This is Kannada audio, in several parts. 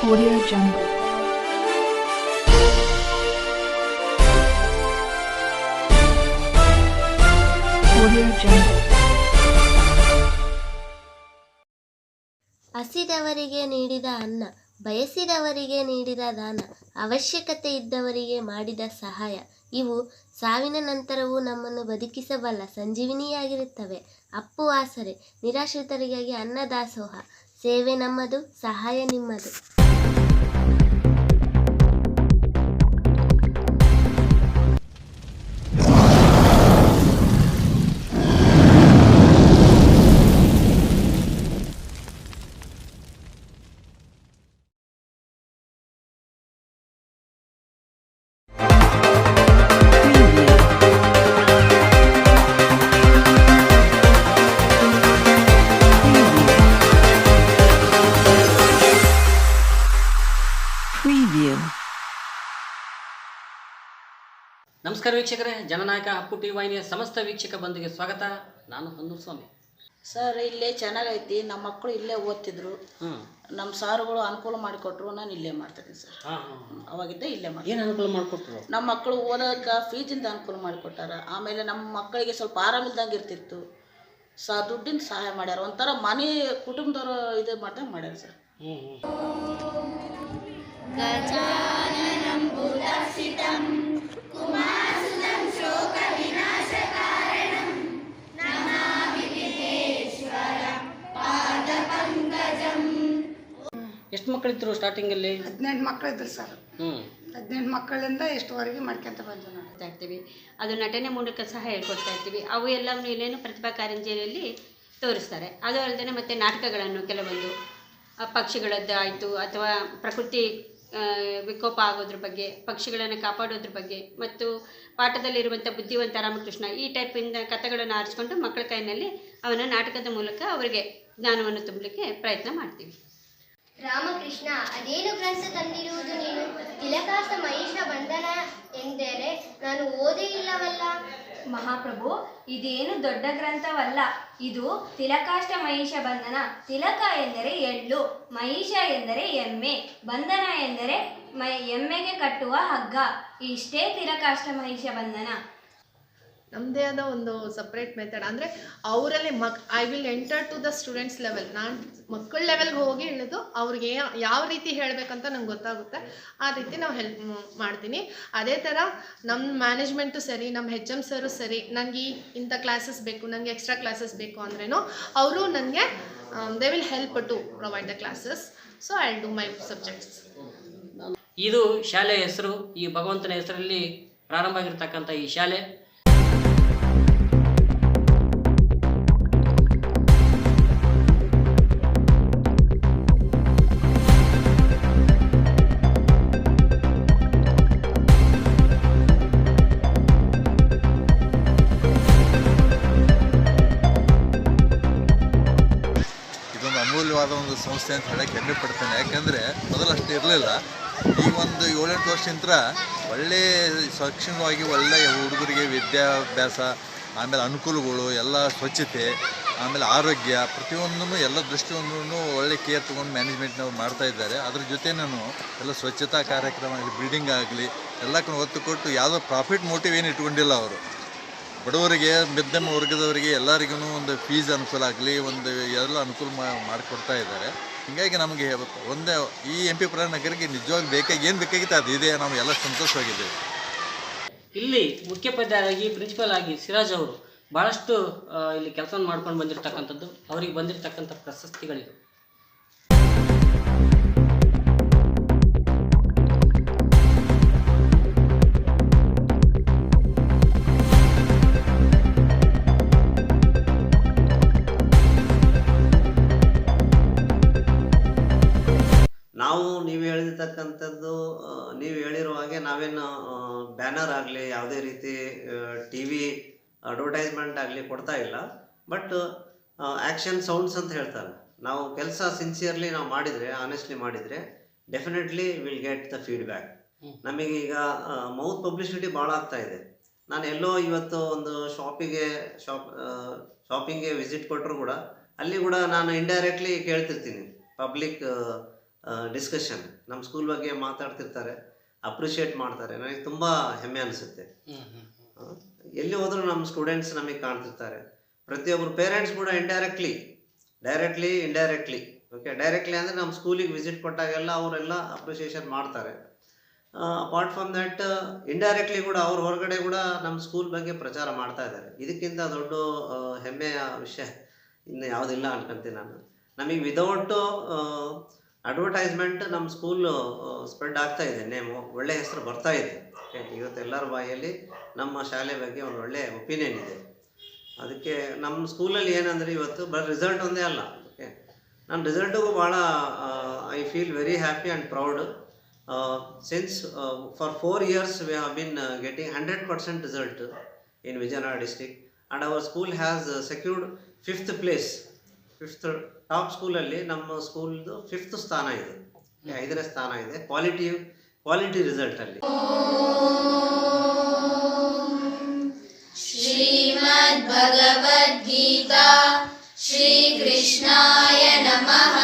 Audio Jungle. Audio Jungle. ಹಸಿದವರಿಗೆ ನೀಡಿದ ಅನ್ನ, ಬಯಸಿದವರಿಗೆ ನೀಡಿದ ದಾನ, ಅವಶ್ಯಕತೆ ಇದ್ದವರಿಗೆ ಮಾಡಿದ ಸಹಾಯ ಇವು ಸಾವಿನ ನಂತರವೂ ನಮ್ಮನ್ನು ಬದುಕಿಸಬಲ್ಲ ಸಂಜೀವಿನಿಯಾಗಿರುತ್ತವೆ. ಅಪ್ಪು ಆಸರೆ, ನಿರಾಶ್ರಿತರಿಗಾಗಿ ಅನ್ನದಾಸೋಹ, ಸೇವೆ ನಮ್ಮದು, ಸಹಾಯ ನಿಮ್ಮದು. Preview. ನಮಸ್ಕಾರ ವೀಕ್ಷಕರೇ, ಜನನಾಯಕ ಅಪ್ಪು ಟಿ ವಾಹಿನಿಯ ಸಮಸ್ತ ವೀಕ್ಷಕ ಬಂಧುಗೆ ಸ್ವಾಗತ. ನಾನು ಹೊನ್ನೂರು ಸ್ವಾಮಿ. ಸರ್ ಇಲ್ಲೇ ಚೆನ್ನಾಗೈತಿ, ನಮ್ಮ ಮಕ್ಕಳು ಇಲ್ಲೇ ಓದ್ತಿದ್ರು, ನಮ್ಮ ಸಾರುಗಳು ಅನುಕೂಲ ಮಾಡಿಕೊಟ್ರು, ನಾನು ಇಲ್ಲೇ ಮಾಡ್ತೀನಿ ಸರ್. ಅವಾಗಿದ್ದ ಇಲ್ಲೇ ಮಾಡಿ. ಏನು ಅನುಕೂಲ ಮಾಡಿಕೊಟ್ರು? ನಮ್ಮ ಮಕ್ಕಳು ಓದೋಕ್ಕೆ ಫೀಸಿಂದ ಅನುಕೂಲ ಮಾಡಿಕೊಟ್ಟಾರ. ಆಮೇಲೆ ನಮ್ಮ ಮಕ್ಕಳಿಗೆ ಸ್ವಲ್ಪ ಆರಾಮಿಲ್ದಂಗೆ ಇರ್ತಿತ್ತು, ದುಡ್ಡಿನ ಸಹಾಯ ಮಾಡ್ಯಾರ. ಒಂಥರ ಮನೆ ಕುಟುಂಬದವರು ಇದು ಮಾಡ್ದಂಗೆ ಮಾಡ್ಯಾರ ಸರ್. ಎಷ್ಟು ಮಕ್ಕಳಿದ್ರು ಸ್ಟಾರ್ಟಿಂಗಲ್ಲಿ? 18 ಮಕ್ಕಳಿದ್ರು ಸರ್. 18 ಮಕ್ಕಳಿಂದ ಎಷ್ಟುವರೆಗೆ ಮಾಡ್ಕೊಂತ ಬಂದು ಮಾಡ್ತಾ ಇರ್ತೀವಿ. ಅದು ನಟನೆ ಮೂಲಕ ಸಹ ಹೇಳ್ಕೊಡ್ತಾ ಇರ್ತೀವಿ. ಅವು ಎಲ್ಲವನ್ನು ಇಲ್ಲೇನು ಪ್ರತಿಭಾ ಕಾರಂಜಿಯಲ್ಲಿ ತೋರಿಸ್ತಾರೆ. ಅದು ಅಲ್ಲದೆ ಮತ್ತು ನಾಟಕಗಳನ್ನು ಕೆಲವೊಂದು ಪಕ್ಷಿಗಳದ್ದು ಆಯಿತು, ಅಥವಾ ಪ್ರಕೃತಿ ವಿಕೋಪ ಆಗೋದ್ರ ಬಗ್ಗೆ, ಪಕ್ಷಿಗಳನ್ನು ಕಾಪಾಡೋದ್ರ ಬಗ್ಗೆ, ಮತ್ತು ಪಾಠದಲ್ಲಿರುವಂಥ ಬುದ್ಧಿವಂತ ರಾಮಕೃಷ್ಣ, ಈ ಟೈಪಿಂದ ಕಥೆಗಳನ್ನು ಆರಿಸ್ಕೊಂಡು ಮಕ್ಕಳ ಕೈಯಲ್ಲಿ ಅವನ ನಾಟಕದ ಮೂಲಕ ಅವರಿಗೆ ಜ್ಞಾನವನ್ನು ತುಂಬಲಿಕ್ಕೆ ಪ್ರಯತ್ನ ಮಾಡ್ತೀವಿ. ರಾಮಕೃಷ್ಣ, ಅದೇನು ಗ್ರಂಥ ತಂದಿರುವುದು ನೀನು? ತಿಲಕಾಸ ಮಹಿಷ ಬಂಧನ ಎಂದರೆ ನಾನು ಓದೇ ಇಲ್ಲವಲ್ಲ. ಮಹಾಪ್ರಭು, ಇದೇನು ದೊಡ್ಡ ಗ್ರಂಥವಲ್ಲ. ಇದು ತಿಲಕಾಷ್ಟ ಮಹಿಷ ಬಂಧನ. ತಿಲಕ ಎಂದರೆ ಎಳ್ಳು, ಮಹಿಷ ಎಂದರೆ ಎಮ್ಮೆ, ಬಂಧನ ಎಂದರೆ ಎಮ್ಮೆಗೆ ಕಟ್ಟುವ ಹಗ್ಗ. ಇಷ್ಟೇ ತಿಲಕಾಷ್ಟ ಮಹಿಷ ಬಂಧನ. ನಮ್ಮದೇ ಆದ ಒಂದು ಸಪ್ರೇಟ್ ಮೆಥಡ್, ಅಂದರೆ ಅವರಲ್ಲಿ I will enter to the students level. ನಾನು ಮಕ್ಕಳ ಲೆವೆಲ್ಗೆ ಹೋಗಿ ಇಳಿದು ಅವ್ರಿಗೆ ಯಾವ ರೀತಿ ಹೇಳಬೇಕಂತ ನಂಗೆ ಗೊತ್ತಾಗುತ್ತೆ, ಆ ರೀತಿ ನಾವು ಹೆಲ್ಪ್ ಮಾಡ್ತೀನಿ. ಅದೇ ಥರ ನಮ್ಮ ಮ್ಯಾನೇಜ್ಮೆಂಟು ಸರಿ, ನಮ್ಮ HM ಸರು ಸರಿ, ನನಗೆ ಇಂಥ ಕ್ಲಾಸಸ್ ಬೇಕು, ನನಗೆ ಎಕ್ಸ್ಟ್ರಾ ಕ್ಲಾಸಸ್ ಬೇಕು ಅಂದ್ರೇನು ಅವರು ನನಗೆ they will help to provide the classes. So I will do my subjects. ಇದು ಶಾಲೆಯ ಹೆಸರು. ಈ ಭಗವಂತನ ಹೆಸರಲ್ಲಿ ಪ್ರಾರಂಭ ಆಗಿರ್ತಕ್ಕಂಥ ಈ ಶಾಲೆ ಅಮೂಲ್ಯವಾದ ಒಂದು ಸಂಸ್ಥೆ ಅಂತ ಹೇಳಕ್ಕೆ ಹೆಮ್ಮೆ ಪಡ್ತೇನೆ. ಯಾಕೆಂದರೆ ಮೊದಲು ಅಷ್ಟು ಇರಲಿಲ್ಲ. ಈ ಒಂದು 7-8 ವರ್ಷದಿಂದ ಒಳ್ಳೆಯ ಶೈಕ್ಷಣಿಕವಾಗಿ ಒಳ್ಳೆಯ ಹುಡುಗರಿಗೆ ವಿದ್ಯಾಭ್ಯಾಸ, ಆಮೇಲೆ ಅನುಕೂಲಗಳು ಎಲ್ಲ, ಸ್ವಚ್ಛತೆ, ಆಮೇಲೆ ಆರೋಗ್ಯ, ಪ್ರತಿಯೊಂದೂ ಎಲ್ಲ ದೃಷ್ಟಿಯೊಂದೂ ಒಳ್ಳೆ ಕೇರ್ ತೊಗೊಂಡು ಮ್ಯಾನೇಜ್ಮೆಂಟ್ನವ್ರು ಮಾಡ್ತಾ ಇದ್ದಾರೆ. ಅದ್ರ ಜೊತೆ ನಾನು ಎಲ್ಲ ಸ್ವಚ್ಛತಾ ಕಾರ್ಯಕ್ರಮ ಆಗಲಿ, ಬಿಲ್ಡಿಂಗ್ ಆಗಲಿ ಎಲ್ಲಕ್ಕೂ ಒತ್ತು ಕೊಟ್ಟು ಯಾವುದೋ ಪ್ರಾಫಿಟ್ ಮೋಟಿವ್ ಏನು ಇಟ್ಕೊಂಡಿಲ್ಲ. ಅವರು ಬಡವರಿಗೆ, ಮಧ್ಯಮ ವರ್ಗದವರಿಗೆ ಎಲ್ಲರಿಗೂ ಒಂದು ಫೀಸ್ ಅನುಕೂಲ ಆಗಲಿ, ಒಂದು ಎಲ್ಲ ಅನುಕೂಲ ಮಾಡಿಕೊಡ್ತಾ ಇದ್ದಾರೆ. ಹೀಗಾಗಿ ನಮಗೆ ಒಂದೇ ಈ MP ನಗರಿಗೆ ನಿಜವಾಗಿ ಏನು ಬೇಕಾಗಿತ್ತು ಅದು ಇದೆ. ನಾವು ಎಲ್ಲ ಸಂತೋಷವಾಗಿದ್ದೇವೆ. ಇಲ್ಲಿ ಮುಖ್ಯೋಪಾಧ್ಯಾಯರಾಗಿ, ಪ್ರಿನ್ಸಿಪಲ್ ಆಗಿ ಸಿರಾಜ್ ಅವರು ಭಾಳಷ್ಟು ಇಲ್ಲಿ ಕೆಲಸವನ್ನು ಮಾಡ್ಕೊಂಡು ಬಂದಿರತಕ್ಕಂಥದ್ದು. ಅವರಿಗೆ ಬಂದಿರತಕ್ಕಂಥ ಪ್ರಶಸ್ತಿಗಳಿವೆ. ನೀವು ಹೇಳಿರ್ತಕ್ಕಂಥದ್ದು, ನೀವು ಹೇಳಿರೋ ಹಾಗೆ ನಾವೇನು ಬ್ಯಾನರ್ ಆಗಲಿ, ಯಾವುದೇ ರೀತಿ TV ಅಡ್ವರ್ಟೈಸ್ಮೆಂಟ್ ಆಗಲಿ ಕೊಡ್ತಾ ಇಲ್ಲ. ಬಟ್ ಆ್ಯಕ್ಷನ್ ಸೌಂಡ್ಸ್ ಅಂತ ಹೇಳ್ತಾರೆ. ನಾವು ಕೆಲಸ ಸಿನ್ಸಿಯರ್ಲಿ ನಾವು ಮಾಡಿದರೆ, ಆನೆಸ್ಟ್ಲಿ ಮಾಡಿದರೆ, definitely will get the feedback. ನಮಗೆ ಈಗ ಮೌತ್ ಪಬ್ಲಿಸಿಟಿ ಭಾಳ ಆಗ್ತಾ ಇದೆ. ನಾನು ಎಲ್ಲೋ ಇವತ್ತು ಒಂದು ಶಾಪಿಂಗ್ಗೆ ವಿಸಿಟ್ ಕೊಟ್ಟರು ಕೂಡ ಅಲ್ಲಿ ಕೂಡ ನಾನು ಇಂಡೈರೆಕ್ಟ್ಲಿ ಕೇಳ್ತಿರ್ತೀನಿ, ಪಬ್ಲಿಕ್ ಡಿಸ್ಕಷನ್ ನಮ್ಮ ಸ್ಕೂಲ್ ಬಗ್ಗೆ ಮಾತಾಡ್ತಿರ್ತಾರೆ, ಅಪ್ರಿಷಿಯೇಟ್ ಮಾಡ್ತಾರೆ. ನನಗೆ ತುಂಬ ಹೆಮ್ಮೆ ಅನಿಸುತ್ತೆ. ಎಲ್ಲಿ ಹೋದರೂ ನಮ್ಮ ಸ್ಟೂಡೆಂಟ್ಸ್ ನಮಗೆ ಕಾಣ್ತಿರ್ತಾರೆ. ಪ್ರತಿಯೊಬ್ಬರು ಪೇರೆಂಟ್ಸ್ ಕೂಡ ಡೈರೆಕ್ಟ್ಲಿ ಇಂಡೈರೆಕ್ಟ್ಲಿ ಡೈರೆಕ್ಟ್ಲಿ ಅಂದರೆ ನಮ್ಮ ಸ್ಕೂಲಿಗೆ ವಿಸಿಟ್ ಕೊಟ್ಟಾಗೆಲ್ಲ ಅವರೆಲ್ಲ ಅಪ್ರಿಷಿಯೇಷನ್ ಮಾಡ್ತಾರೆ. ಅಪಾರ್ಟ್ ಫ್ರಮ್ ದ್ಯಾಟ್ ಇಂಡೈರೆಕ್ಟ್ಲಿ ಕೂಡ ಅವ್ರ ಹೊರಗಡೆ ಕೂಡ ನಮ್ಮ ಸ್ಕೂಲ್ ಬಗ್ಗೆ ಪ್ರಚಾರ ಮಾಡ್ತಾ ಇದ್ದಾರೆ. ಇದಕ್ಕಿಂತ ದೊಡ್ಡ ಹೆಮ್ಮೆಯ ವಿಷಯ ಇನ್ನು ಯಾವುದಿಲ್ಲ ಅನ್ಕೊಂತೀನಿ ನಾನು. ನಮಗೆ ವಿದೌಟ್ ಅಡ್ವರ್ಟೈಸ್ಮೆಂಟ್ ನಮ್ಮ ಸ್ಕೂಲ್ ಸ್ಪ್ರೆಡ್ ಆಗ್ತಾ ಇದೆ, ನೇಮು ಒಳ್ಳೆ ಹೆಸರು ಬರ್ತಾ ಇದೆ. ಇವತ್ತು ಎಲ್ಲರ ಬಾಯಲ್ಲಿ ನಮ್ಮ ಶಾಲೆ ಬಗ್ಗೆ ಒಂದು ಒಳ್ಳೆಯ ಒಪಿನಿಯನ್ ಇದೆ. ಅದಕ್ಕೆ ನಮ್ಮ ಸ್ಕೂಲಲ್ಲಿ ಏನಂದರೆ ಇವತ್ತು ಬರೀ ರಿಸಲ್ಟ್ ಒಂದೇ ಅಲ್ಲ. ನನ್ನ ರಿಸಲ್ಟಿಗೂ ಭಾಳ I feel very happy and proud. Since for 4 years we have been getting 100% result in Vijayanagara district, and our school has secured 5th place. 5th top school alli namma school 5th ಸ್ಥಾನ ಇದೆ, 5ನೇ ಸ್ಥಾನ ಇದೆ ಕ್ವಾಲಿಟಿ ರಿಸಲ್ಟ್ ಅಲ್ಲಿ. ಶ್ರೀಮದ್ ಭಗವದ್ಗೀತಾ ಶ್ರೀ ಕೃಷ್ಣಾಯ ನಮಃ.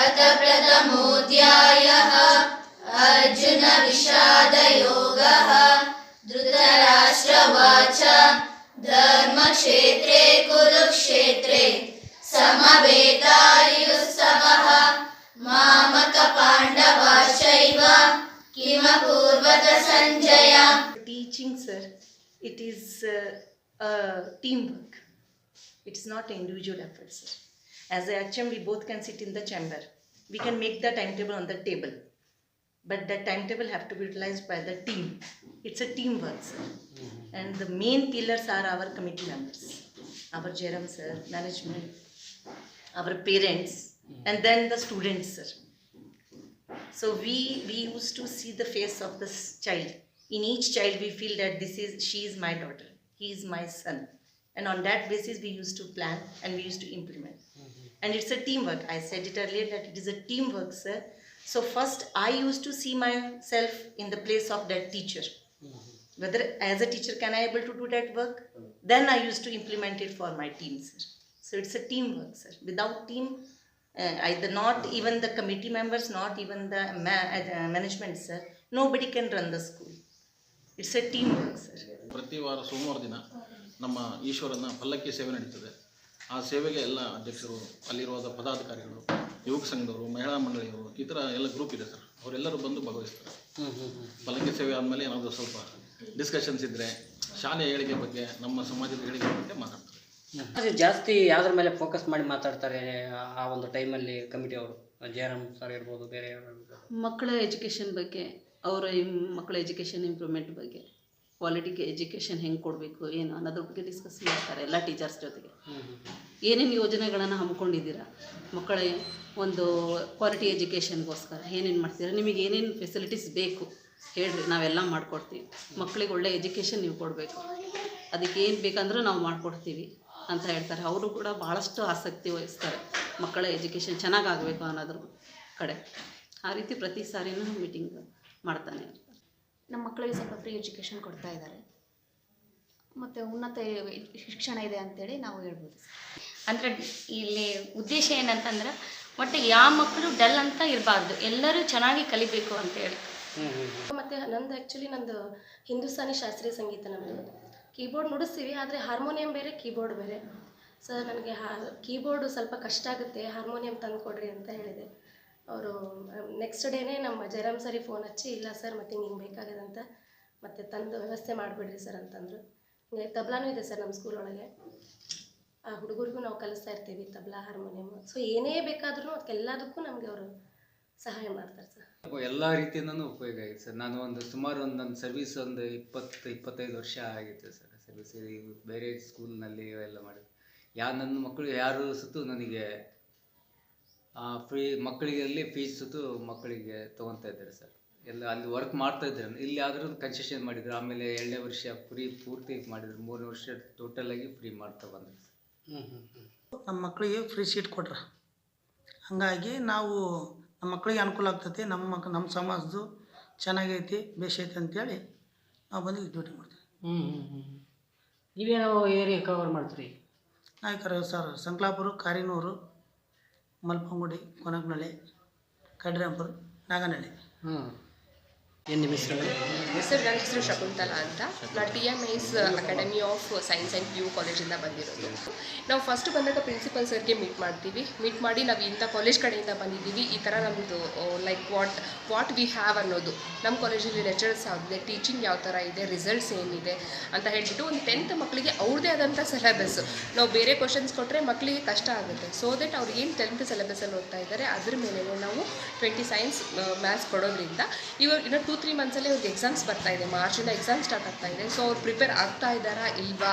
ಅಥ ಪ್ರಥಮೋಧ್ಯಾಯಃ ಅರ್ಜುನ ವಿಷಾದ ಯೋಗಃ. ಧೃತರಾಷ್ಟ್ರವಾಚ ಧರ್ಮಕ್ಷೇತ್ರೇ ಕುರುಕ್ಷೇತ್ರೇ ಸಮವೇತಾಯುಸ್ತವಃ ಮಾಮಕ ಪಾಂಡವಾಶ್ಚೈವ ಕಿಮಕೂರ್ವತ Sanjay. Teaching, sir, it is a teamwork. It's not an individual effort, sir. As a HM, we both can sit in the chamber. We can make the timetable on the table. But that timetable have to be utilized by the team. It's a teamwork, sir. And the main pillars are our committee members, our JRM, sir, management, our parents, and then the students, sir. So we used to see the face of this child. In each child, we feel that she is my daughter, he is my son. And on that basis, we used to plan and we used to implement. And it's a teamwork. I said it earlier that it is a teamwork, sir. So first, I used to see myself in the place of that teacher. Whether as a teacher can I able to do that work? Then I used to implement it for my team, sir. So it's a teamwork, sir. Without team, either not even the committee members, not even the management, sir, nobody can run the school. It's a teamwork, sir. ಪ್ರತಿ ವಾರ ಸೋಮವಾರ ದಿನ ನಮ್ಮ ಈಶ್ವರನ ಪಲ್ಲಕ್ಕಿ ಸೇವೆ ನಡೀತದೆ. ಆ ಸೇವೆಗೆ ಎಲ್ಲ ಅಧ್ಯಕ್ಷರು, ಅಲ್ಲಿರುವ ಪದಾಧಿಕಾರಿಗಳು, ಯುವಕ ಸಂಘದವರು, ಮಹಿಳಾ ಮಂಡಳಿಯವರು, ಈ ಥರ ಎಲ್ಲ ಗ್ರೂಪ್ ಇದೆ ಸರ್. ಅವರೆಲ್ಲರೂ ಬಂದು ಭಾಗವಹಿಸ್ತಾರೆ. ಪಲ್ಲಕ್ಕಿ ಸೇವೆ ಆದಮೇಲೆ ಏನಾದರೂ ಸ್ವಲ್ಪ ಡಿಸ್ಕಷನ್ಸ್ ಇದ್ದರೆ ಶಾಲೆಯ ಏಳಿಗೆ ಬಗ್ಗೆ, ನಮ್ಮ ಸಮಾಜದ ಏಳಿಗೆ ಬಗ್ಗೆ ಮಾತಾಡ್ತಾರೆ. ಜಾಸ್ತಿ ಯಾವುದ್ರ ಮೇಲೆ ಫೋಕಸ್ ಮಾಡಿ ಮಾತಾಡ್ತಾರೆ ಆ ಒಂದು ಟೈಮಲ್ಲಿ ಕಮಿಟಿ ಅವರು? ಜಯರಾಮ್ ಸರ್ ಇರ್ಬೋದು, ಬೇರೆ ಮಕ್ಕಳ ಎಜುಕೇಷನ್ ಬಗ್ಗೆ, ಅವರ ಮಕ್ಕಳ ಎಜುಕೇಷನ್ ಇಂಪ್ರೂವ್ಮೆಂಟ್ ಬಗ್ಗೆ, ಕ್ವಾಲಿಟಿಗೆ ಎಜುಕೇಷನ್ ಹೆಂಗೆ ಕೊಡಬೇಕು ಏನು ಅನ್ನೋದ್ರ ಬಗ್ಗೆ ಡಿಸ್ಕಸ್ ಮಾಡ್ತಾರೆ ಎಲ್ಲ ಟೀಚರ್ಸ್ ಜೊತೆಗೆ. ಏನೇನು ಯೋಜನೆಗಳನ್ನು ಹಮ್ಮಿಕೊಂಡಿದ್ದೀರಾ, ಮಕ್ಕಳ ಒಂದು ಕ್ವಾಲಿಟಿ ಎಜುಕೇಷನ್ಗೋಸ್ಕರ ಏನೇನು ಮಾಡ್ತೀರಾ, ನಿಮಗೆ ಏನೇನು ಫೆಸಿಲಿಟೀಸ್ ಬೇಕು ಹೇಳ್ರಿ, ನಾವೆಲ್ಲ ಮಾಡಿಕೊಡ್ತೀವಿ. ಮಕ್ಕಳಿಗೆ ಒಳ್ಳೆ ಎಜುಕೇಷನ್ ನೀವು ಕೊಡಬೇಕು, ಅದಕ್ಕೆ ಏನು ಬೇಕಂದ್ರೂ ನಾವು ಮಾಡಿಕೊಡ್ತೀವಿ ಅಂತ ಹೇಳ್ತಾರೆ. ಅವರು ಕೂಡ ಭಾಳಷ್ಟು ಆಸಕ್ತಿ ವಹಿಸ್ತಾರೆ ಮಕ್ಕಳ ಎಜುಕೇಷನ್ ಚೆನ್ನಾಗಾಗಬೇಕು ಅನ್ನೋದ್ರ ಕಡೆ. ಆ ರೀತಿ ಪ್ರತಿ ಸಾರಿನೂ ಮೀಟಿಂಗ್ ಮಾಡ್ತಾನೆ ಇರ್ತಾರೆ. ನಮ್ಮ ಮಕ್ಕಳಿಗೆ ಸ್ವಲ್ಪ ಫ್ರೀ ಎಜುಕೇಷನ್ ಕೊಡ್ತಾ ಇದ್ದಾರೆ, ಮತ್ತು ಉನ್ನತ ಶಿಕ್ಷಣ ಇದೆ ಅಂತೇಳಿ ನಾವು ಹೇಳ್ಬೋದು. ಅಂದರೆ ಇಲ್ಲಿ ಉದ್ದೇಶ ಏನಂತಂದ್ರೆ ಒಟ್ಟು ಯಾವ ಮಕ್ಕಳು ಡಲ್ ಅಂತ ಇರಬಾರ್ದು, ಎಲ್ಲರೂ ಚೆನ್ನಾಗಿ ಕಲಿಬೇಕು ಅಂತೇಳಿ. ಮತ್ತು ನಂದು ಆ್ಯಕ್ಚುಲಿ ನಂದು ಹಿಂದೂಸ್ತಾನಿ ಶಾಸ್ತ್ರೀಯ ಸಂಗೀತ ನಮ್ಮದು. ಕೀಬೋರ್ಡ್ ನುಡಿಸ್ತೀವಿ, ಆದರೆ ಹಾರ್ಮೋನಿಯಂ ಬೇರೆ ಕೀಬೋರ್ಡ್ ಬೇರೆ. ಸರ್ ನನಗೆ ಕೀಬೋರ್ಡು ಸ್ವಲ್ಪ ಕಷ್ಟ ಆಗುತ್ತೆ, ಹಾರ್ಮೋನಿಯಂ ತಂದು ಕೊಡ್ರಿ ಅಂತ ಹೇಳಿದೆ. ಅವರು ನೆಕ್ಸ್ಟ್ ಡೇನೇ ನಮ್ಮ ಜಯರಾಮ್ ಸರಿಗೆ ಫೋನ್ ಹಚ್ಚಿ, ಇಲ್ಲ ಸರ್ ಮತ್ತು ಹಿಂಗೆ ಬೇಕಾಗದಂತ ಮತ್ತು ತಂದು ವ್ಯವಸ್ಥೆ ಮಾಡಿಬಿಡ್ರಿ ಸರ್ ಅಂತಂದರು. ಹಿಂಗೆ ತಬ್ಲಾನೂ ಇದೆ ಸರ್ ನಮ್ಮ ಸ್ಕೂಲ್ ಒಳಗೆ. ಆ ಹುಡುಗರಿಗೂ ನಾವು ಕಲಿಸ್ತಾ ಇರ್ತೀವಿ ತಬ್ಲಾ, ಹಾರ್ಮೋನಿಯಮ್. ಸೊ ಏನೇ ಬೇಕಾದ್ರೂ ಅದಕ್ಕೆಲ್ಲದಕ್ಕೂ ನಮಗೆ ಅವರು ಸಹಾಯ ಮಾಡ್ತಾರೆ ಸರ್. ಎಲ್ಲ ರೀತಿಯಿಂದನೂ ಉಪಯೋಗ ಆಗಿದೆ ಸರ್. ನಾನು ಸುಮಾರು ನನ್ನ ಸರ್ವಿಸ್ 20-25 ವರ್ಷ ಆಗಿತ್ತು ಸರ್ ಸರ್ವಿಸ್. ಬೇರೆ ಸ್ಕೂಲ್ನಲ್ಲಿ ಎಲ್ಲ ಮಾಡಿದೆ. ನನ್ನ ಮಕ್ಕಳು ಯಾರು ಸುತ್ತು ನನಗೆ ಫ್ರೀ ಮಕ್ಕಳಿಗೆ ಫೀಸ್ ಸುತ್ತು ಮಕ್ಕಳಿಗೆ ತೊಗೊತಾ ಇದ್ದಾರೆ ಸರ್. ಎಲ್ಲ ಅಲ್ಲಿ ವರ್ಕ್ ಮಾಡ್ತಾ ಇದ್ದಾರೆ. ಇಲ್ಲಿ ಆದರೂ ಕನ್ಸೆಷನ್ ಮಾಡಿದ್ರು, ಆಮೇಲೆ 2ನೇ ವರ್ಷ ಫ್ರೀ ಪೂರ್ತಿ ಮಾಡಿದ್ರು, 3ನೇ ವರ್ಷ ಟೋಟಲಾಗಿ ಫ್ರೀ ಮಾಡ್ತಾ ಬಂದರು ಸರ್. ನಮ್ಮ ಮಕ್ಕಳಿಗೆ ಫ್ರೀ ಸೀಟ್ ಕೊಟ್ರ, ಹಾಗಾಗಿ ನಾವು ನಮ್ಮ ಮಕ್ಕಳಿಗೆ ಅನುಕೂಲ ಆಗ್ತೈತಿ, ನಮ್ಮ ಸಮಾಜದ್ದು ಚೆನ್ನಾಗೈತಿ, ಬೇಸೈತಿ ಅಂತೇಳಿ ನಾವು ಬಂದು ಡ್ಯೂಟಿ ಮಾಡ್ತೀವಿ. ನೀವೇನೋ ಏರಿಯಾ ಕವರ್ ಮಾಡ್ತೀರಿ? ನಾಯಕರು ಸರ್ ಸಂಕ್ಲಾಪುರ, ಕಾರಿನೂರು, ಮಲ್ಪಂಗುಡಿ, ಕೊನಗನಹಳ್ಳಿ, ಕಡ್ರೆಂಪುರ ನಾಗನಹಳ್ಳಿ. ಏನು ನಿಮ್ಮ ಹೆಸರು? ಸರ್ ನನ್ನ ಹೆಸರು ಶಕುಂತಲಾ ಅಂತ. ನಾನು TMIS academy of science and PU ಕಾಲೇಜಿಂದ ಬಂದಿರೋದು. ನಾವು ಫಸ್ಟ್ ಬಂದಾಗ ಪ್ರಿನ್ಸಿಪಲ್ ಸರ್ಗೆ ಮೀಟ್ ಮಾಡಿ ನಾವು ಇಂಥ ಕಾಲೇಜ್ ಕಡೆಯಿಂದ ಬಂದಿದ್ದೀವಿ, ಈ ಥರ ನಮ್ಮದು ಲೈಕ್ ವಾಟ್ ವಿ ಹ್ಯಾವ್ ಅನ್ನೋದು, ನಮ್ಮ ಕಾಲೇಜಲ್ಲಿ ಲೆಕ್ಚರ್ಸ್ ಯಾವುದಿದೆ, ಟೀಚಿಂಗ್ ಯಾವ ಥರ ಇದೆ, ರಿಸಲ್ಟ್ಸ್ ಏನಿದೆ ಅಂತ ಹೇಳ್ಬಿಟ್ಟು ಒಂದು 10th ಮಕ್ಕಳಿಗೆ ಅವ್ರದ್ದೇ ಆದಂಥ ಸಿಲೆಬಸ್ಸು. ನಾವು ಬೇರೆ ಕ್ವಶನ್ಸ್ ಕೊಟ್ಟರೆ ಮಕ್ಕಳಿಗೆ ಕಷ್ಟ ಆಗುತ್ತೆ. ಸೊ ದಟ್ ಅವ್ರು ಏನು 10th ಸಿಲೆಬಸ್ಸಲ್ಲಿ ಓದ್ತಾ ಇದ್ದಾರೆ ಅದ್ರ ಮೇಲೆ ನಾವು 20 ಸೈನ್ಸ್ ಮ್ಯಾಥ್ಸ್ ಕೊಡೋದ್ರಿಂದ ಇವಾಗ ಇನ್ನೂ 2-3 ಮಂತ್ಸಲ್ಲಿ ಅವ್ರಿಗೆ ಎಕ್ಸಾಮ್ಸ್ ಬರ್ತಾ ಇದೆ. ಮಾರ್ಚಿಂದ ಎಕ್ಸಾಮ್ ಸ್ಟಾರ್ಟ್ ಆಗ್ತಾ ಇದೆ. ಸೊ ಅವ್ರು ಪ್ರಿಪೇರ್ ಆಗ್ತಾ ಇದ್ದಾರಾ ಇಲ್ವಾ,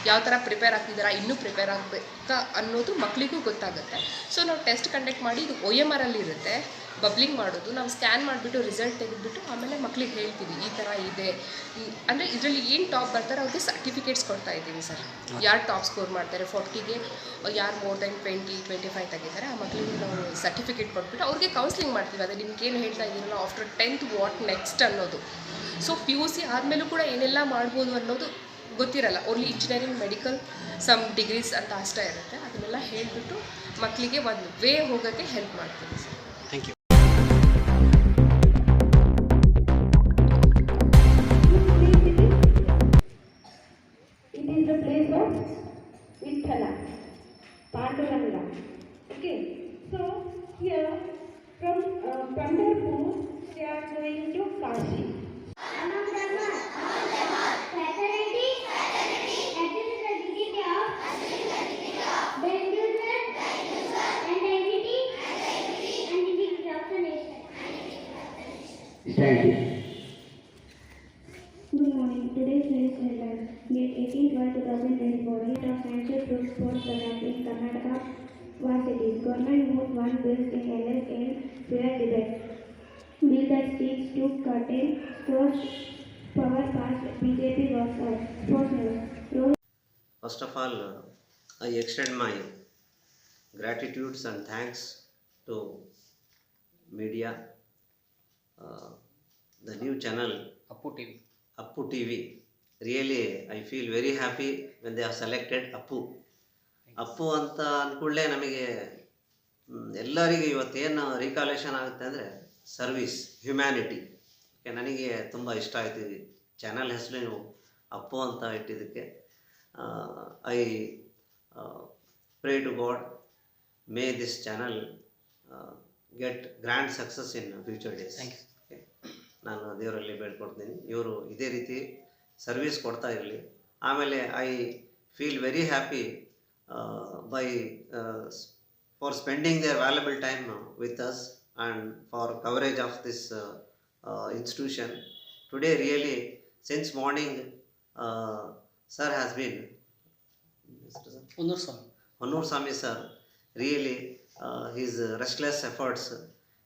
ಯಾವ ಥರ ಪ್ರಿಪೇರ್ ಆಗ್ತಿದ್ದಾರಾ, ಇನ್ನೂ ಪ್ರಿಪೇರ್ ಆಗಬೇಕಾ ಅನ್ನೋದು ಮಕ್ಕಳಿಗೂ ಗೊತ್ತಾಗುತ್ತೆ. ಸೊ ನಾವು ಟೆಸ್ಟ್ ಕಂಡಕ್ಟ್ ಮಾಡಿ, ಇದು OMR ಅಲ್ಲಿ ಇರುತ್ತೆ, ಬಬ್ಲಿಂಗ್ ಮಾಡೋದು. ನಾವು ಸ್ಕ್ಯಾನ್ ಮಾಡಿಬಿಟ್ಟು ರಿಸಲ್ಟ್ ತೆಗೆದುಬಿಟ್ಟು ಆಮೇಲೆ ಮಕ್ಳಿಗೆ ಹೇಳ್ತೀವಿ ಈ ಥರ ಇದೆ ಅಂದರೆ ಇದರಲ್ಲಿ ಏನು ಟಾಪ್ ಬರ್ತಾರೆ ಅವ್ರಿಗೆ ಸರ್ಟಿಫಿಕೇಟ್ಸ್ ಕೊಡ್ತಾ ಇದ್ದೀವಿ ಸರ್. ಯಾರು ಟಾಪ್ ಸ್ಕೋರ್ ಮಾಡ್ತಾರೆ 40ಗೆ, ಯಾರು ಮೋರ್ ದೆನ್ 20-25 ತೆಗಿತಾರೆ ಆ ಮಕ್ಕಳಿಗೆ ನಾವು ಸರ್ಟಿಫಿಕೇಟ್ ಕೊಟ್ಬಿಟ್ಟು ಅವ್ರಿಗೆ ಕೌನ್ಸ್ಲಿಂಗ್ ಮಾಡ್ತೀವಿ. ಅದೇ ನಿಮ್ಗೇನು ಹೇಳ್ತಾ ಇದ್ದೀರಲ್ಲ ಆಫ್ಟರ್ 10th ವಾಟ್ ನೆಕ್ಸ್ಟ್ ಅನ್ನೋದು. ಸೊ PUC ಆದಮೇಲೂ ಕೂಡ ಏನೆಲ್ಲ ಮಾಡ್ಬೋದು ಅನ್ನೋದು ಗೊತ್ತಿರಲ್ಲ. Only engineering, medical, some degrees ಅಂತ ಅಷ್ಟೇ ಇರುತ್ತೆ. ಅದನ್ನೆಲ್ಲ ಹೇಳಿಬಿಟ್ಟು ಮಕ್ಕಳಿಗೆ ಒಂದು ವೇ ಹೋಗೋಕ್ಕೆ ಹೆಲ್ಪ್ ಮಾಡ್ತೀವಿ sir. Thank you. It is the place of Vithala, Panduranga. Okay, so here from Pandharpur they are going to Kashi. Fraternity, accepting the dignity of the individual and the entity and the dignity of the nation. Thank you. Good morning. Today's news headlines. Date 18/12/2024. Rate of financial fruit sports product in Karnataka varsities. Government moves one bill in LS in fair debate. Bill that seeks to curtail sports power past BJP works out. Sports news. First of all, I extend my gratitudes and thanks to media, the new channel Appu TV. Really, I feel very happy when they have selected Appu ಅಂತ ಅಂದ್ಕೂಡಲೇ ನಮಗೆ ಎಲ್ಲರಿಗೂ ಇವತ್ತೇನು ರಿಕಾಲೇಷನ್ ಆಗುತ್ತೆ ಅಂದರೆ ಸರ್ವಿಸ್, ಹ್ಯುಮ್ಯಾನಿಟಿ. ನನಗೆ ತುಂಬ ಇಷ್ಟ ಆಯಿತು ಈ ಚಾನಲ್ ಹೆಸರು ನೀವು ಅಪ್ಪು ಅಂತ ಇಟ್ಟಿದ್ದಕ್ಕೆ. I pray to god may this channel get grand success in future days. ನಾನು ದೇವರಲ್ಲಿ ಬೇಡ್ಕೊಡ್ತೀನಿ ಇವರು ಇದೇ ರೀತಿ ಸರ್ವಿಸ್ ಕೊಡ್ತಾ ಇರಲಿ. ಆಮೇಲೆ I feel very happy for spending their valuable time with us and for coverage of this institution. Today really, since morning, sir has been, Honnur Swami sir, really his restless efforts,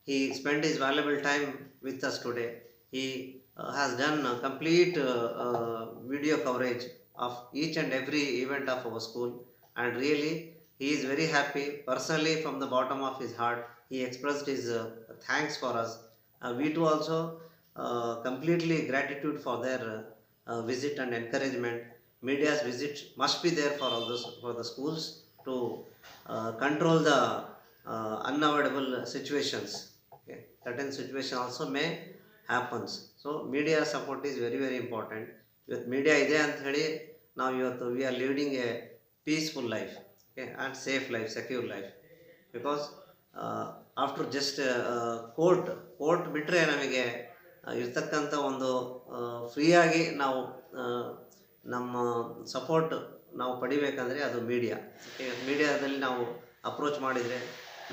he spent his valuable time with us today. He has done complete video coverage of each and every event of our school, and really he is very happy. Personally, from the bottom of his heart, he expressed his thanks for us. We too also completely gratitude for their visit and encouragement. Media's visit must be there for all this, for the schools to control the unavoidable situations. Okay. Certain situation also may happens. So media support is very very important. With media ide ant heli now we are leading a peaceful life, okay, and safe life, secure life, because after just court ಬಿಟ್ಟರೆ ನಮಗೆ ಇರ್ತಕ್ಕಂಥ ಒಂದು ಫ್ರೀಯಾಗಿ ನಾವು ನಮ್ಮ ಸಪೋರ್ಟ್ ನಾವು ಪಡಿಬೇಕಂದ್ರೆ ಅದು ಮೀಡಿಯಾದಲ್ಲಿ ನಾವು ಅಪ್ರೋಚ್ ಮಾಡಿದರೆ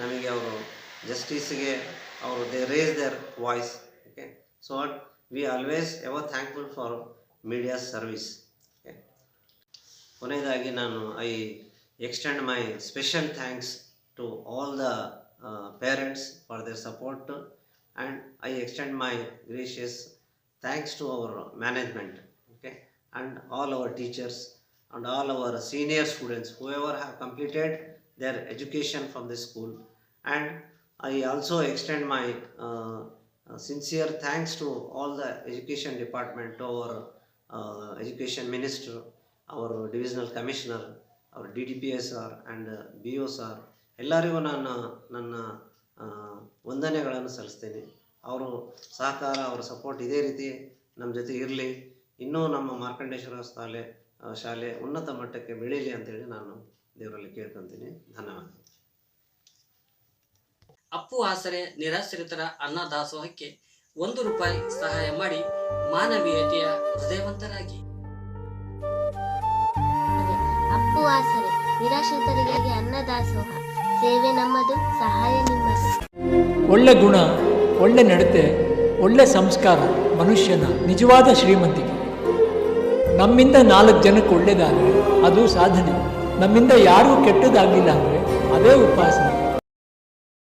ನಮಗೆ ಅವರು ಜಸ್ಟಿಸ್ಗೆ ಅವರು they raise their voice. Okay, so we always ever thankful for medias service. ಕೊನೆಯದಾಗಿ ನಾನು I extend my special thanks to all the parents for their support, and I extend my gracious thanks to our management, okay, and all our teachers and all our senior students whoever have completed their education from this school. And I also extend my sincere thanks to all the education department, to our education minister, our divisional commissioner, our DDPS sir and BO sir, ಎಲ್ಲರಿಗೂ ನಾನು ನನ್ನ ವಂದನೆಗಳನ್ನು ಸಲ್ಲಿಸ್ತೀನಿ. ಅವರು ಸಹಕಾರ, ಅವರ ಸಪೋರ್ಟ್ ಇದೇ ರೀತಿ ನಮ್ಮ ಜೊತೆ ಇರಲಿ, ಇನ್ನೂ ನಮ್ಮ ಮಾರ್ಕಂಡೇಶ್ವರ ಶಾಲೆ ಉನ್ನತ ಮಟ್ಟಕ್ಕೆ ಬೆಳೀಲಿ ಅಂತೇಳಿ ನಾನು ದೇವರಲ್ಲಿ ಕೇಳ್ಕೊತೀನಿ. ಧನ್ಯವಾದ. ಅಪ್ಪು ಆಸರೆ ನಿರಾಶ್ರಿತರ ಅನ್ನ ದಾಸೋಹಕ್ಕೆ 1 ರೂಪಾಯಿ ಸಹಾಯ ಮಾಡಿ ಮಾನವೀಯತೆಯ ಹೃದಯವಂತರಾಗಿ. ಅಪ್ಪು ಆಸರೆ ನಿರಾಶ್ರಿತರಿಗಾಗಿ ಅನ್ನದಾಸೋಹ, ಸೇವೆ ನಮ್ಮದು, ಸಹಾಯ ನಿಮ್ಮದು. ಒಳ್ಳೆ ಗುಣ, ಒಳ್ಳೆ ನಡತೆ, ಒಳ್ಳೆ ಸಂಸ್ಕಾರ ಮನುಷ್ಯನ ನಿಜವಾದ ಶ್ರೀಮಂತಿಕೆ. ನಮ್ಮಿಂದ 4 ಜನಕ್ಕೆ ಒಳ್ಳೆಯದಾದರೆ ಅದು ಸಾಧನೆ. ನಮ್ಮಿಂದ ಯಾರಿಗೂ ಕೆಟ್ಟದಾಗಲಿಲ್ಲ ಅಂದರೆ ಅದೇ ಉಪಾಸನೆ.